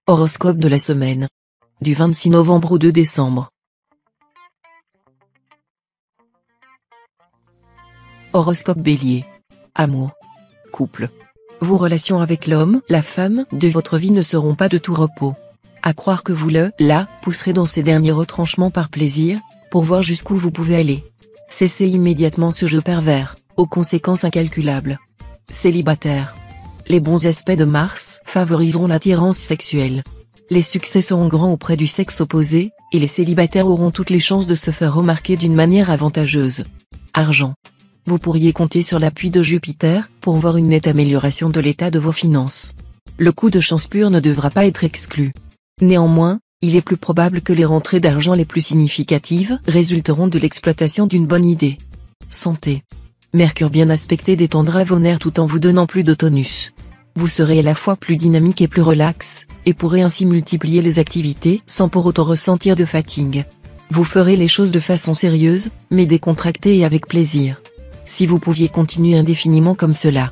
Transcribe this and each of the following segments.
Horoscope de la semaine. Du 26 novembre au 2 décembre. Horoscope Bélier. Amour. Couple. Vos relations avec l'homme, la femme, de votre vie ne seront pas de tout repos. À croire que vous pousserez dans ces derniers retranchements par plaisir, pour voir jusqu'où vous pouvez aller. Cessez immédiatement ce jeu pervers, aux conséquences incalculables. Célibataire. Les bons aspects de Mars favoriseront l'attirance sexuelle. Les succès seront grands auprès du sexe opposé, et les célibataires auront toutes les chances de se faire remarquer d'une manière avantageuse. Argent. Vous pourriez compter sur l'appui de Jupiter, pour voir une nette amélioration de l'état de vos finances. Le coup de chance pur ne devra pas être exclu. Néanmoins, il est plus probable que les rentrées d'argent les plus significatives résulteront de l'exploitation d'une bonne idée. Santé. Mercure bien aspecté détendra vos nerfs tout en vous donnant plus de tonus. Vous serez à la fois plus dynamique et plus relax, et pourrez ainsi multiplier les activités sans pour autant ressentir de fatigue. Vous ferez les choses de façon sérieuse, mais décontractée et avec plaisir. Si vous pouviez continuer indéfiniment comme cela.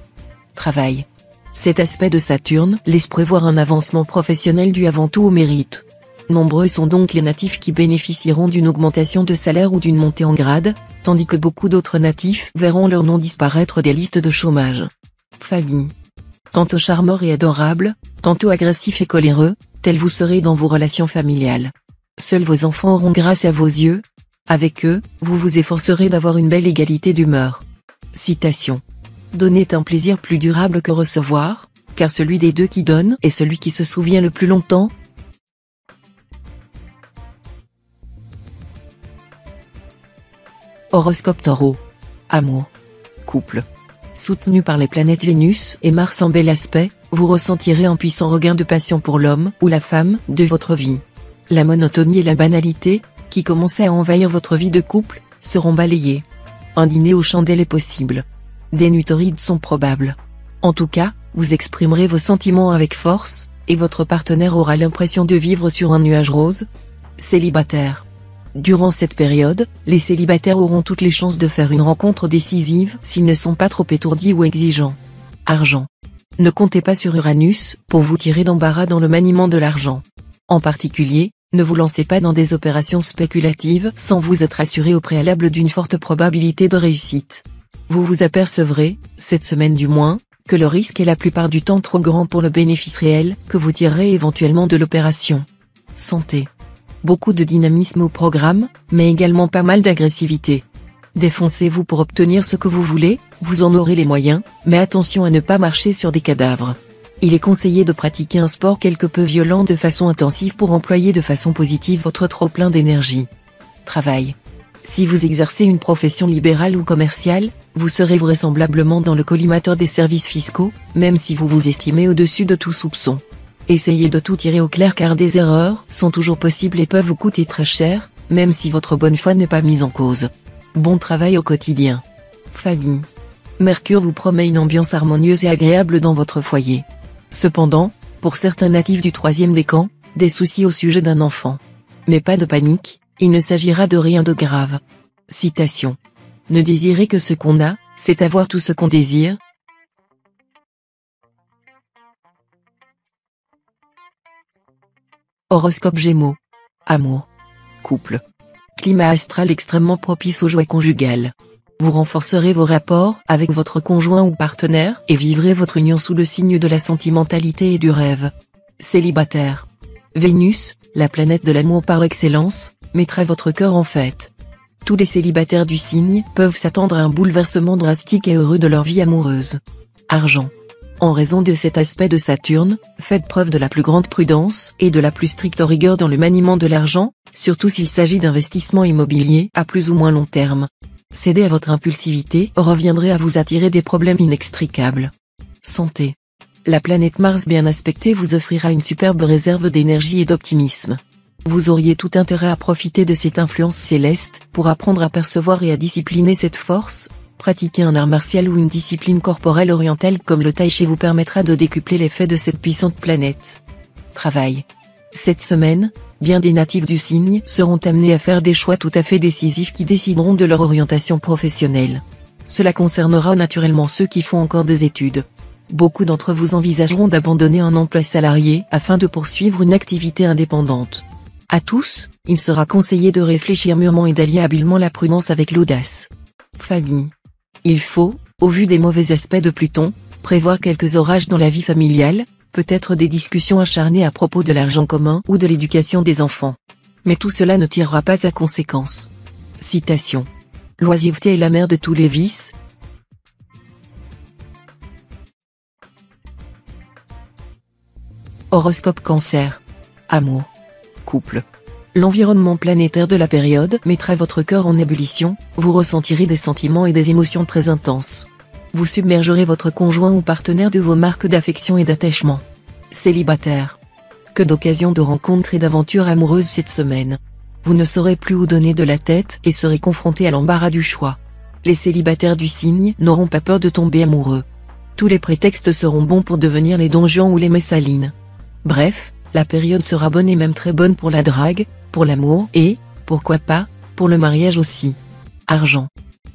Travail. Cet aspect de Saturne laisse prévoir un avancement professionnel dû avant tout au mérite. Nombreux sont donc les natifs qui bénéficieront d'une augmentation de salaire ou d'une montée en grade, tandis que beaucoup d'autres natifs verront leur nom disparaître des listes de chômage. Famille. Tantôt charmeur et adorable, tantôt agressif et coléreux, tel vous serez dans vos relations familiales. Seuls vos enfants auront grâce à vos yeux. Avec eux, vous vous efforcerez d'avoir une belle égalité d'humeur. Citation. Donner est un plaisir plus durable que recevoir, car celui des deux qui donne est celui qui se souvient le plus longtemps. Horoscope Taureau. Amour. Couple. Soutenu par les planètes Vénus et Mars en bel aspect, vous ressentirez un puissant regain de passion pour l'homme ou la femme de votre vie. La monotonie et la banalité, qui commençaient à envahir votre vie de couple, seront balayées. Un dîner aux chandelles est possible. Des nuits torrides sont probables. En tout cas, vous exprimerez vos sentiments avec force, et votre partenaire aura l'impression de vivre sur un nuage rose. Célibataire. Durant cette période, les célibataires auront toutes les chances de faire une rencontre décisive s'ils ne sont pas trop étourdis ou exigeants. Argent. Ne comptez pas sur Uranus pour vous tirer d'embarras dans le maniement de l'argent. En particulier, ne vous lancez pas dans des opérations spéculatives sans vous être assuré au préalable d'une forte probabilité de réussite. Vous vous apercevrez, cette semaine du moins, que le risque est la plupart du temps trop grand pour le bénéfice réel que vous tirerez éventuellement de l'opération. Santé. Beaucoup de dynamisme au programme, mais également pas mal d'agressivité. Défoncez-vous pour obtenir ce que vous voulez, vous en aurez les moyens, mais attention à ne pas marcher sur des cadavres. Il est conseillé de pratiquer un sport quelque peu violent de façon intensive pour employer de façon positive votre trop-plein d'énergie. Travail. Si vous exercez une profession libérale ou commerciale, vous serez vraisemblablement dans le collimateur des services fiscaux, même si vous vous estimez au-dessus de tout soupçon. Essayez de tout tirer au clair car des erreurs sont toujours possibles et peuvent vous coûter très cher, même si votre bonne foi n'est pas mise en cause. Bon travail au quotidien. Famille. Mercure vous promet une ambiance harmonieuse et agréable dans votre foyer. Cependant, pour certains natifs du 3e décan, des soucis au sujet d'un enfant. Mais pas de panique, il ne s'agira de rien de grave. Citation. Ne désirez que ce qu'on a, c'est avoir tout ce qu'on désire. Horoscope Gémeaux. Amour. Couple. Climat astral extrêmement propice aux joies conjugales. Vous renforcerez vos rapports avec votre conjoint ou partenaire et vivrez votre union sous le signe de la sentimentalité et du rêve. Célibataire. Vénus, la planète de l'amour par excellence, mettra votre cœur en fête. Tous les célibataires du signe peuvent s'attendre à un bouleversement drastique et heureux de leur vie amoureuse. Argent. En raison de cet aspect de Saturne, faites preuve de la plus grande prudence et de la plus stricte rigueur dans le maniement de l'argent, surtout s'il s'agit d'investissements immobiliers à plus ou moins long terme. Céder à votre impulsivité reviendrait à vous attirer des problèmes inextricables. Santé. La planète Mars bien aspectée vous offrira une superbe réserve d'énergie et d'optimisme. Vous auriez tout intérêt à profiter de cette influence céleste pour apprendre à percevoir et à discipliner cette force. Pratiquer un art martial ou une discipline corporelle orientale comme le tai chi vous permettra de décupler l'effet de cette puissante planète. Travail. Cette semaine, bien des natifs du signe seront amenés à faire des choix tout à fait décisifs qui décideront de leur orientation professionnelle. Cela concernera naturellement ceux qui font encore des études. beaucoup d'entre vous envisageront d'abandonner un emploi salarié afin de poursuivre une activité indépendante. À tous, il sera conseillé de réfléchir mûrement et d'allier habilement la prudence avec l'audace. Famille. Il faut, au vu des mauvais aspects de Pluton, prévoir quelques orages dans la vie familiale, peut-être des discussions acharnées à propos de l'argent commun ou de l'éducation des enfants. Mais tout cela ne tirera pas à conséquence. Citation. L'oisiveté est la mère de tous les vices. Horoscope Cancer. Amour. Couple. L'environnement planétaire de la période mettra votre cœur en ébullition, vous ressentirez des sentiments et des émotions très intenses. Vous submergerez votre conjoint ou partenaire de vos marques d'affection et d'attachement. Célibataire. Que d'occasions de rencontres et d'aventures amoureuses cette semaine. Vous ne saurez plus où donner de la tête et serez confronté à l'embarras du choix. Les célibataires du signe n'auront pas peur de tomber amoureux. Tous les prétextes seront bons pour devenir les Don Juan ou les Messalines. Bref, la période sera bonne et même très bonne pour la drague, pour l'amour et, pourquoi pas, pour le mariage aussi. Argent.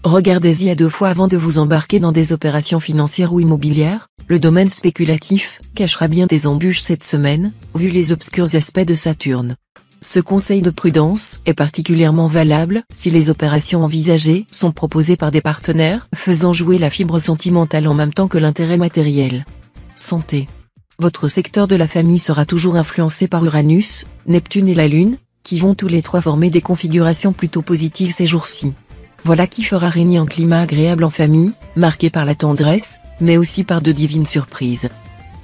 Regardez-y à 2 fois avant de vous embarquer dans des opérations financières ou immobilières, le domaine spéculatif cachera bien des embûches cette semaine, vu les obscurs aspects de Saturne. Ce conseil de prudence est particulièrement valable si les opérations envisagées sont proposées par des partenaires faisant jouer la fibre sentimentale en même temps que l'intérêt matériel. Santé. Votre secteur de la famille sera toujours influencé par Uranus, Neptune et la Lune, qui vont tous les 3 former des configurations plutôt positives ces jours-ci. Voilà qui fera régner un climat agréable en famille, marqué par la tendresse, mais aussi par de divines surprises.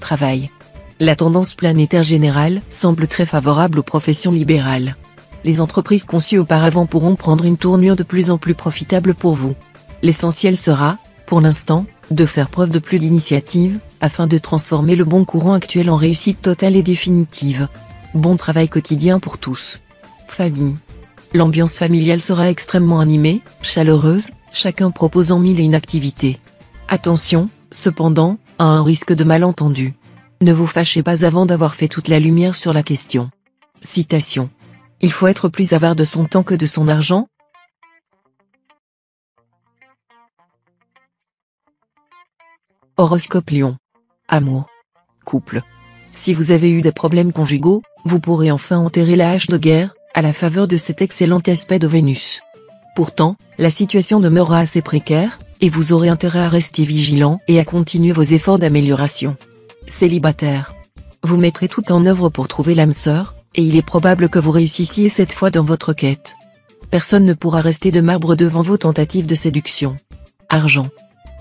Travail. La tendance planétaire générale semble très favorable aux professions libérales. Les entreprises conçues auparavant pourront prendre une tournure de plus en plus profitable pour vous. L'essentiel sera, pour l'instant, de faire preuve de plus d'initiative, afin de transformer le bon courant actuel en réussite totale et définitive. Bon travail quotidien pour tous. Famille. L'ambiance familiale sera extrêmement animée, chaleureuse, chacun proposant 1001 activités. Attention, cependant, à un risque de malentendu. Ne vous fâchez pas avant d'avoir fait toute la lumière sur la question. Citation. Il faut être plus avare de son temps que de son argent. Horoscope Lion. Amour. Couple. Si vous avez eu des problèmes conjugaux, vous pourrez enfin enterrer la hache de guerre, à la faveur de cet excellent aspect de Vénus. Pourtant, la situation demeurera assez précaire, et vous aurez intérêt à rester vigilant et à continuer vos efforts d'amélioration. Célibataire. Vous mettrez tout en œuvre pour trouver l'âme sœur, et il est probable que vous réussissiez cette fois dans votre quête. Personne ne pourra rester de marbre devant vos tentatives de séduction. Argent.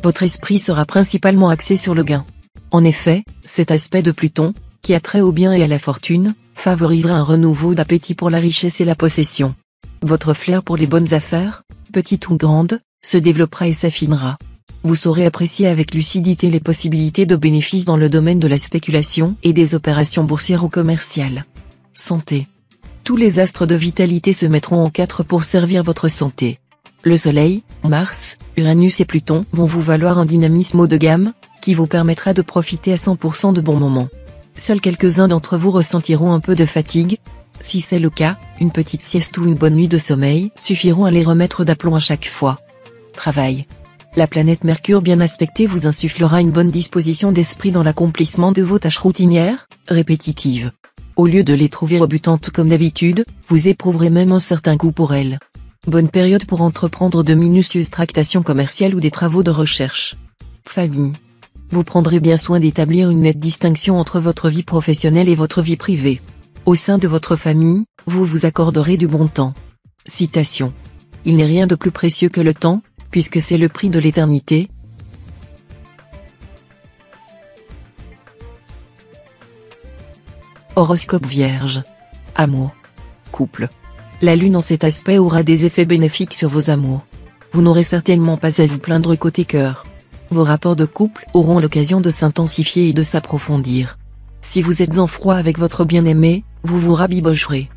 Votre esprit sera principalement axé sur le gain. En effet, cet aspect de Pluton, qui a trait au bien et à la fortune, favorisera un renouveau d'appétit pour la richesse et la possession. Votre flair pour les bonnes affaires, petites ou grandes, se développera et s'affinera. Vous saurez apprécier avec lucidité les possibilités de bénéfices dans le domaine de la spéculation et des opérations boursières ou commerciales. Santé. Tous les astres de vitalité se mettront en 4 pour servir votre santé. Le Soleil, Mars, Uranus et Pluton vont vous valoir un dynamisme haut de gamme, qui vous permettra de profiter à 100% de bons moments. Seuls quelques-uns d'entre vous ressentiront un peu de fatigue. Si c'est le cas, une petite sieste ou une bonne nuit de sommeil suffiront à les remettre d'aplomb à chaque fois. Travail. La planète Mercure bien aspectée vous insufflera une bonne disposition d'esprit dans l'accomplissement de vos tâches routinières, répétitives. Au lieu de les trouver rebutantes comme d'habitude, vous éprouverez même un certain goût pour elles. Bonne période pour entreprendre de minutieuses tractations commerciales ou des travaux de recherche. Famille. Vous prendrez bien soin d'établir une nette distinction entre votre vie professionnelle et votre vie privée. Au sein de votre famille, vous vous accorderez du bon temps. Citation. Il n'est rien de plus précieux que le temps, puisque c'est le prix de l'éternité. Horoscope Vierge. Amour. Couple. La lune en cet aspect aura des effets bénéfiques sur vos amours. Vous n'aurez certainement pas à vous plaindre côté cœur. Vos rapports de couple auront l'occasion de s'intensifier et de s'approfondir. Si vous êtes en froid avec votre bien-aimé, vous vous rabibocherez.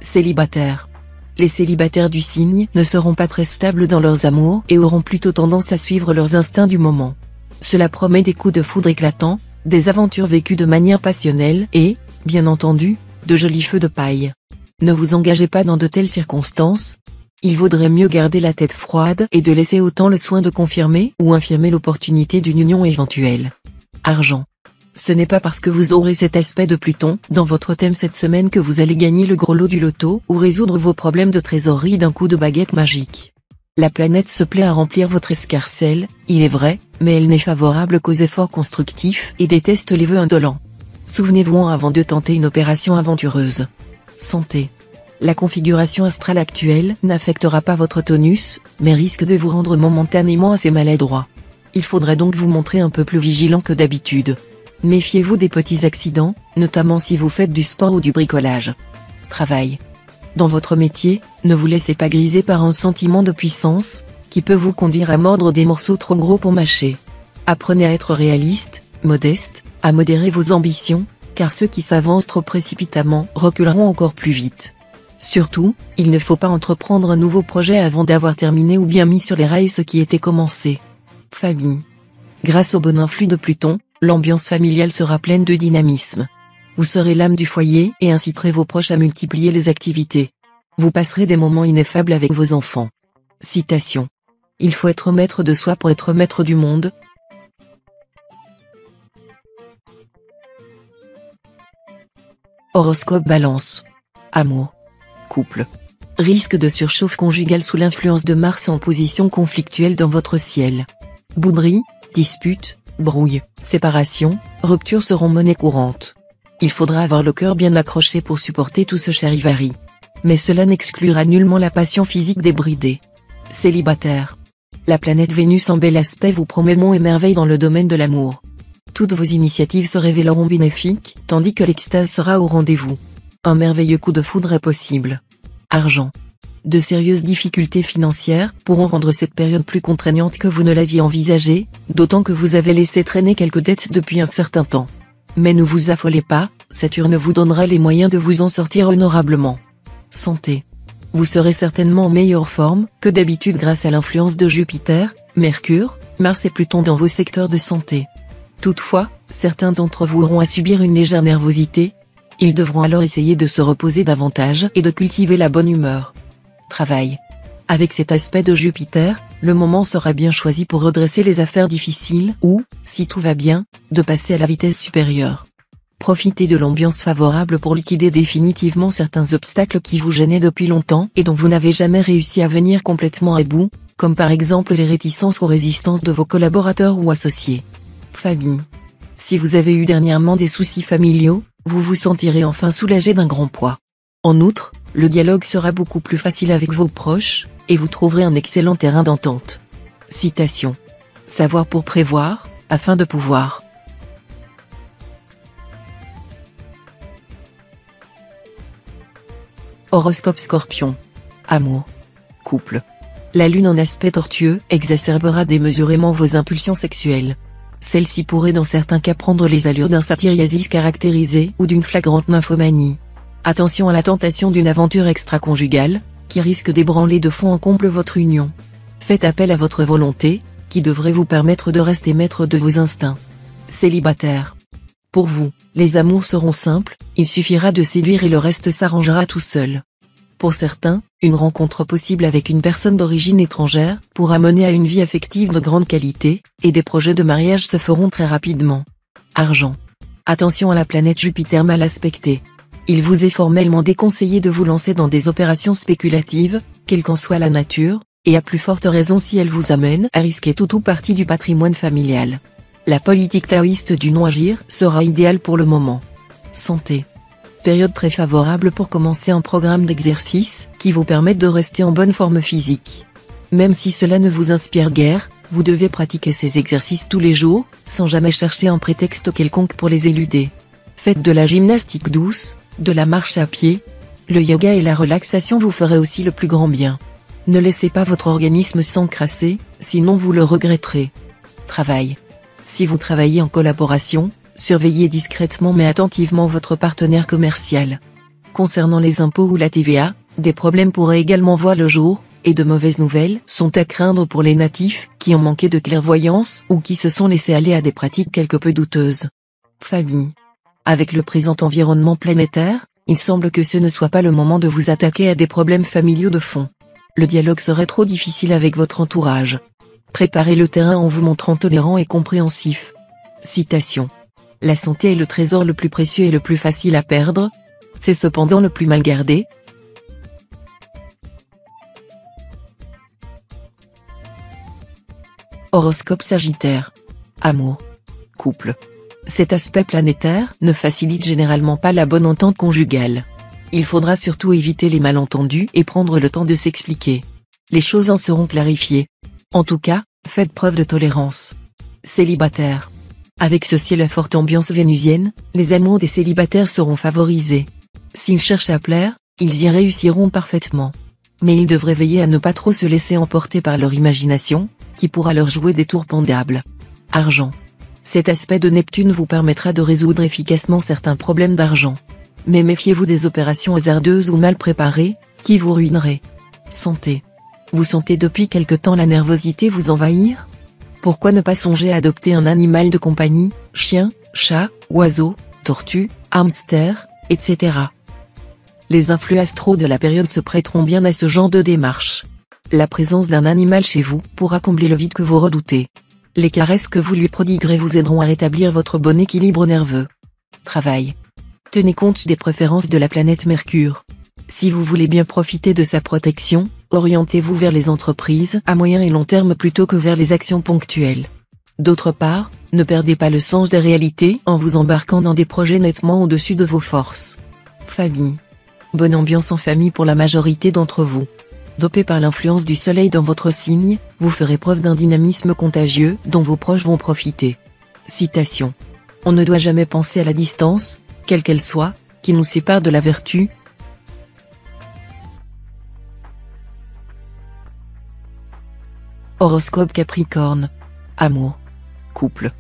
Célibataire. Les célibataires du signe ne seront pas très stables dans leurs amours et auront plutôt tendance à suivre leurs instincts du moment. Cela promet des coups de foudre éclatants, des aventures vécues de manière passionnelle et, bien entendu, de jolis feux de paille. Ne vous engagez pas dans de telles circonstances. Il vaudrait mieux garder la tête froide et de laisser autant le soin de confirmer ou infirmer l'opportunité d'une union éventuelle. Argent. Ce n'est pas parce que vous aurez cet aspect de Pluton dans votre thème cette semaine que vous allez gagner le gros lot du loto ou résoudre vos problèmes de trésorerie d'un coup de baguette magique. La planète se plaît à remplir votre escarcelle, il est vrai, mais elle n'est favorable qu'aux efforts constructifs et déteste les vœux indolents. Souvenez-vous avant de tenter une opération aventureuse. Santé. La configuration astrale actuelle n'affectera pas votre tonus, mais risque de vous rendre momentanément assez maladroit. Il faudrait donc vous montrer un peu plus vigilant que d'habitude. Méfiez-vous des petits accidents, notamment si vous faites du sport ou du bricolage. Travail. Dans votre métier, ne vous laissez pas griser par un sentiment de puissance, qui peut vous conduire à mordre des morceaux trop gros pour mâcher. Apprenez à être réaliste, modeste, à modérer vos ambitions, car ceux qui s'avancent trop précipitamment reculeront encore plus vite. Surtout, il ne faut pas entreprendre un nouveau projet avant d'avoir terminé ou bien mis sur les rails ce qui était commencé. Famille. Grâce au bon influx de Pluton, l'ambiance familiale sera pleine de dynamisme. Vous serez l'âme du foyer et inciterez vos proches à multiplier les activités. Vous passerez des moments ineffables avec vos enfants. Citation. Il faut être maître de soi pour être maître du monde. Horoscope Balance. Amour. Couple. Risque de surchauffe conjugale sous l'influence de Mars en position conflictuelle dans votre ciel. Bouderie, disputes, brouilles, séparations, ruptures seront monnaie courante. Il faudra avoir le cœur bien accroché pour supporter tout ce charivari. Mais cela n'exclura nullement la passion physique débridée. Célibataire. La planète Vénus en bel aspect vous promet monts et merveilles dans le domaine de l'amour. Toutes vos initiatives se révéleront bénéfiques, tandis que l'extase sera au rendez-vous. Un merveilleux coup de foudre est possible. Argent. De sérieuses difficultés financières pourront rendre cette période plus contraignante que vous ne l'aviez envisagé, d'autant que vous avez laissé traîner quelques dettes depuis un certain temps. Mais ne vous affolez pas, Saturne vous donnera les moyens de vous en sortir honorablement. Santé. Vous serez certainement en meilleure forme que d'habitude grâce à l'influence de Jupiter, Mercure, Mars et Pluton dans vos secteurs de santé. Toutefois, certains d'entre vous auront à subir une légère nervosité. Ils devront alors essayer de se reposer davantage et de cultiver la bonne humeur. Travail. Avec cet aspect de Jupiter, le moment sera bien choisi pour redresser les affaires difficiles ou, si tout va bien, de passer à la vitesse supérieure. Profitez de l'ambiance favorable pour liquider définitivement certains obstacles qui vous gênaient depuis longtemps et dont vous n'avez jamais réussi à venir complètement à bout, comme par exemple les réticences ou résistances de vos collaborateurs ou associés. Famille. Si vous avez eu dernièrement des soucis familiaux, vous vous sentirez enfin soulagé d'un grand poids. En outre, le dialogue sera beaucoup plus facile avec vos proches, et vous trouverez un excellent terrain d'entente. Citation. Savoir pour prévoir, afin de pouvoir. Horoscope Scorpion. Amour. Couple. La lune en aspect tortueux exacerbera démesurément vos impulsions sexuelles. Celle-ci pourrait dans certains cas prendre les allures d'un satyriasis caractérisé ou d'une flagrante nymphomanie. Attention à la tentation d'une aventure extra-conjugale, qui risque d'ébranler de fond en comble votre union. Faites appel à votre volonté, qui devrait vous permettre de rester maître de vos instincts. Célibataire. Pour vous, les amours seront simples, il suffira de séduire et le reste s'arrangera tout seul. Pour certains, une rencontre possible avec une personne d'origine étrangère pourra mener à une vie affective de grande qualité, et des projets de mariage se feront très rapidement. Argent. Attention à la planète Jupiter mal aspectée. Il vous est formellement déconseillé de vous lancer dans des opérations spéculatives, quelle qu'en soit la nature, et à plus forte raison si elles vous amènent à risquer tout ou partie du patrimoine familial. La politique taoïste du non-agir sera idéale pour le moment. Santé. Période très favorable pour commencer un programme d'exercice qui vous permette de rester en bonne forme physique. Même si cela ne vous inspire guère, vous devez pratiquer ces exercices tous les jours, sans jamais chercher un prétexte quelconque pour les éluder. Faites de la gymnastique douce, de la marche à pied. Le yoga et la relaxation vous feraient aussi le plus grand bien. Ne laissez pas votre organisme s'encrasser, sinon vous le regretterez. Travail. Si vous travaillez en collaboration, surveillez discrètement mais attentivement votre partenaire commercial. Concernant les impôts ou la TVA, des problèmes pourraient également voir le jour, et de mauvaises nouvelles sont à craindre pour les natifs qui ont manqué de clairvoyance ou qui se sont laissés aller à des pratiques quelque peu douteuses. Famille. Avec le présent environnement planétaire, il semble que ce ne soit pas le moment de vous attaquer à des problèmes familiaux de fond. Le dialogue serait trop difficile avec votre entourage. Préparez le terrain en vous montrant tolérant et compréhensif. Citation. La santé est le trésor le plus précieux et le plus facile à perdre. C'est cependant le plus mal gardé. Horoscope Sagittaire. Amour. Couple. Cet aspect planétaire ne facilite généralement pas la bonne entente conjugale. Il faudra surtout éviter les malentendus et prendre le temps de s'expliquer. Les choses en seront clarifiées. En tout cas, faites preuve de tolérance. Célibataire. Avec ce ciel à forte ambiance vénusienne, les amours des célibataires seront favorisés. S'ils cherchent à plaire, ils y réussiront parfaitement. Mais ils devraient veiller à ne pas trop se laisser emporter par leur imagination, qui pourra leur jouer des tours pendables. Argent. Cet aspect de Neptune vous permettra de résoudre efficacement certains problèmes d'argent. Mais méfiez-vous des opérations hasardeuses ou mal préparées, qui vous ruineraient. Santé. Vous sentez depuis quelque temps la nervosité vous envahir? Pourquoi ne pas songer à adopter un animal de compagnie, chien, chat, oiseau, tortue, hamster, etc. Les influx astraux de la période se prêteront bien à ce genre de démarche. La présence d'un animal chez vous pourra combler le vide que vous redoutez. Les caresses que vous lui prodiguerez vous aideront à rétablir votre bon équilibre nerveux. Travail. Tenez compte des préférences de la planète Mercure. Si vous voulez bien profiter de sa protection, orientez-vous vers les entreprises à moyen et long terme plutôt que vers les actions ponctuelles. D'autre part, ne perdez pas le sens des réalités en vous embarquant dans des projets nettement au-dessus de vos forces. Famille. Bonne ambiance en famille pour la majorité d'entre vous. Dopé par l'influence du soleil dans votre signe, vous ferez preuve d'un dynamisme contagieux dont vos proches vont profiter. Citation. On ne doit jamais penser à la distance, quelle qu'elle soit, qui nous sépare de la vertu. Horoscope Capricorne. Amour. Couple.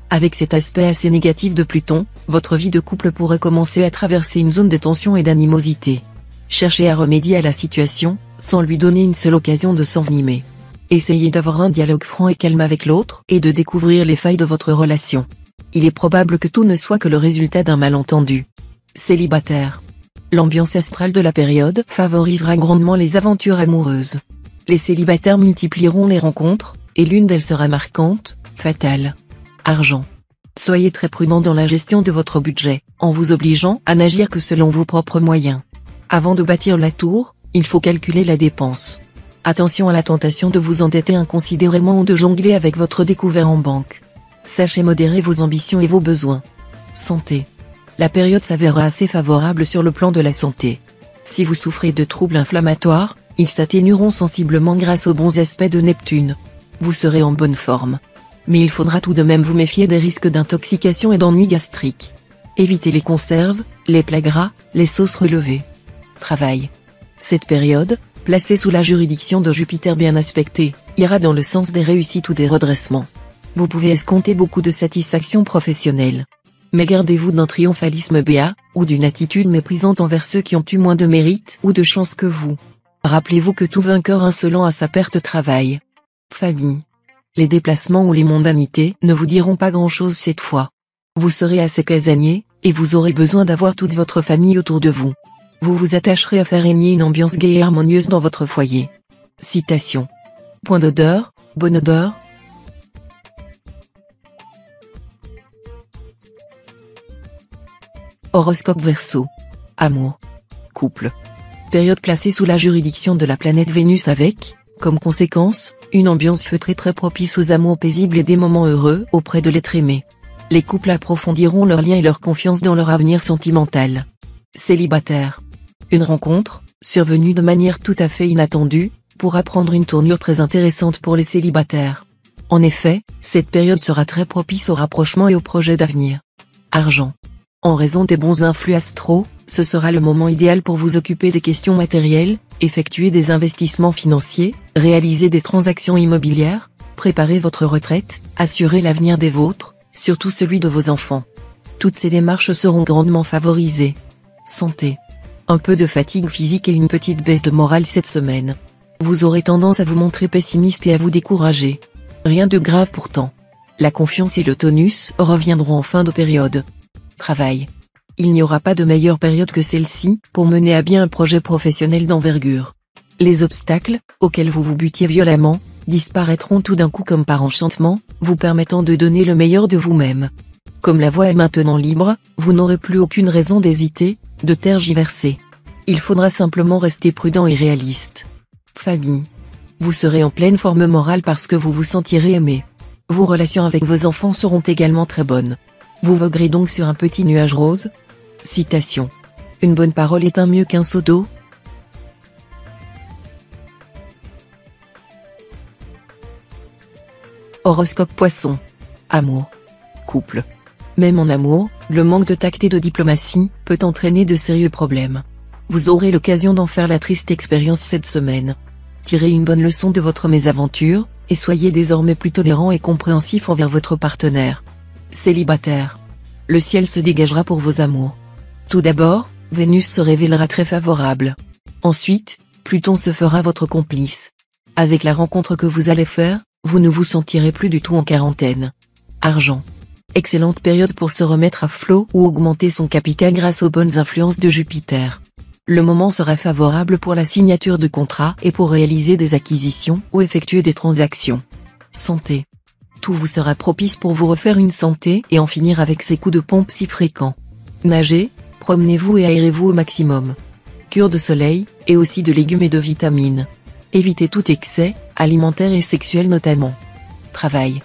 Avec cet aspect assez négatif de Pluton, votre vie de couple pourrait commencer à traverser une zone de tension et d'animosité. Cherchez à remédier à la situation, sans lui donner une seule occasion de s'envenimer. Essayez d'avoir un dialogue franc et calme avec l'autre et de découvrir les failles de votre relation. Il est probable que tout ne soit que le résultat d'un malentendu. Célibataire. L'ambiance astrale de la période favorisera grandement les aventures amoureuses. Les célibataires multiplieront les rencontres, et l'une d'elles sera marquante, fatale. Argent. Soyez très prudent dans la gestion de votre budget, en vous obligeant à n'agir que selon vos propres moyens. Avant de bâtir la tour, il faut calculer la dépense. Attention à la tentation de vous endetter inconsidérément ou de jongler avec votre découvert en banque. Sachez modérer vos ambitions et vos besoins. Santé. La période s'avérera assez favorable sur le plan de la santé. Si vous souffrez de troubles inflammatoires, ils s'atténueront sensiblement grâce aux bons aspects de Neptune. Vous serez en bonne forme. Mais il faudra tout de même vous méfier des risques d'intoxication et d'ennuis gastriques. Évitez les conserves, les plats gras, les sauces relevées. Travail. Cette période, placée sous la juridiction de Jupiter bien aspecté, ira dans le sens des réussites ou des redressements. Vous pouvez escompter beaucoup de satisfaction professionnelle. Mais gardez-vous d'un triomphalisme béat, ou d'une attitude méprisante envers ceux qui ont eu moins de mérite ou de chance que vous. Rappelez-vous que tout vainqueur insolent a sa perte travail. Famille. Les déplacements ou les mondanités ne vous diront pas grand-chose cette fois. Vous serez assez casanier, et vous aurez besoin d'avoir toute votre famille autour de vous. Vous vous attacherez à faire régner une ambiance gaie et harmonieuse dans votre foyer. Citation. Point d'odeur, bonne odeur. Horoscope Verseau. Amour. Couple. Période placée sous la juridiction de la planète Vénus avec, comme conséquence, une ambiance feutrée très propice aux amours paisibles et des moments heureux auprès de l'être aimé. Les couples approfondiront leur lien et leur confiance dans leur avenir sentimental. Célibataire. Une rencontre, survenue de manière tout à fait inattendue, pourra prendre une tournure très intéressante pour les célibataires. En effet, cette période sera très propice au rapprochement et aux projets d'avenir. Argent. En raison des bons influx astraux, ce sera le moment idéal pour vous occuper des questions matérielles, effectuer des investissements financiers, réaliser des transactions immobilières, préparer votre retraite, assurer l'avenir des vôtres, surtout celui de vos enfants. Toutes ces démarches seront grandement favorisées. Santé. Un peu de fatigue physique et une petite baisse de morale cette semaine. Vous aurez tendance à vous montrer pessimiste et à vous décourager. Rien de grave pourtant. La confiance et le tonus reviendront en fin de période. Travail. Il n'y aura pas de meilleure période que celle-ci pour mener à bien un projet professionnel d'envergure. Les obstacles, auxquels vous vous butiez violemment, disparaîtront tout d'un coup comme par enchantement, vous permettant de donner le meilleur de vous-même. Comme la voie est maintenant libre, vous n'aurez plus aucune raison d'hésiter, de tergiverser. Il faudra simplement rester prudent et réaliste. Famille. Vous serez en pleine forme morale parce que vous vous sentirez aimé. Vos relations avec vos enfants seront également très bonnes. Vous voguerez donc sur un petit nuage rose. Citation. Une bonne parole est un mieux qu'un seau d'eau. Horoscope Poisson. Amour. Couple. Même en amour, le manque de tact et de diplomatie peut entraîner de sérieux problèmes. Vous aurez l'occasion d'en faire la triste expérience cette semaine. Tirez une bonne leçon de votre mésaventure, et soyez désormais plus tolérant et compréhensif envers votre partenaire. Célibataire. Le ciel se dégagera pour vos amours. Tout d'abord, Vénus se révélera très favorable. Ensuite, Pluton se fera votre complice. Avec la rencontre que vous allez faire, vous ne vous sentirez plus du tout en quarantaine. Argent. Excellente période pour se remettre à flot ou augmenter son capital grâce aux bonnes influences de Jupiter. Le moment sera favorable pour la signature de contrats et pour réaliser des acquisitions ou effectuer des transactions. Santé. Tout vous sera propice pour vous refaire une santé et en finir avec ces coups de pompe si fréquents. Nagez, promenez-vous et aérez-vous au maximum. Cure de soleil, et aussi de légumes et de vitamines. Évitez tout excès, alimentaire et sexuel notamment. Travail.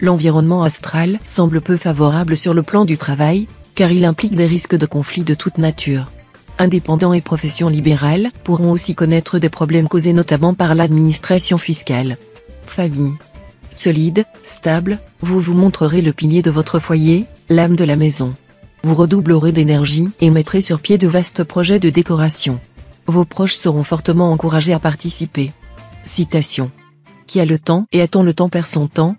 L'environnement astral semble peu favorable sur le plan du travail, car il implique des risques de conflits de toute nature. Indépendants et professions libérales pourront aussi connaître des problèmes causés notamment par l'administration fiscale. Famille. Solide, stable, vous vous montrerez le pilier de votre foyer, l'âme de la maison. Vous redoublerez d'énergie et mettrez sur pied de vastes projets de décoration. Vos proches seront fortement encouragés à participer. Citation. Qui a le temps et attend le temps perd son temps,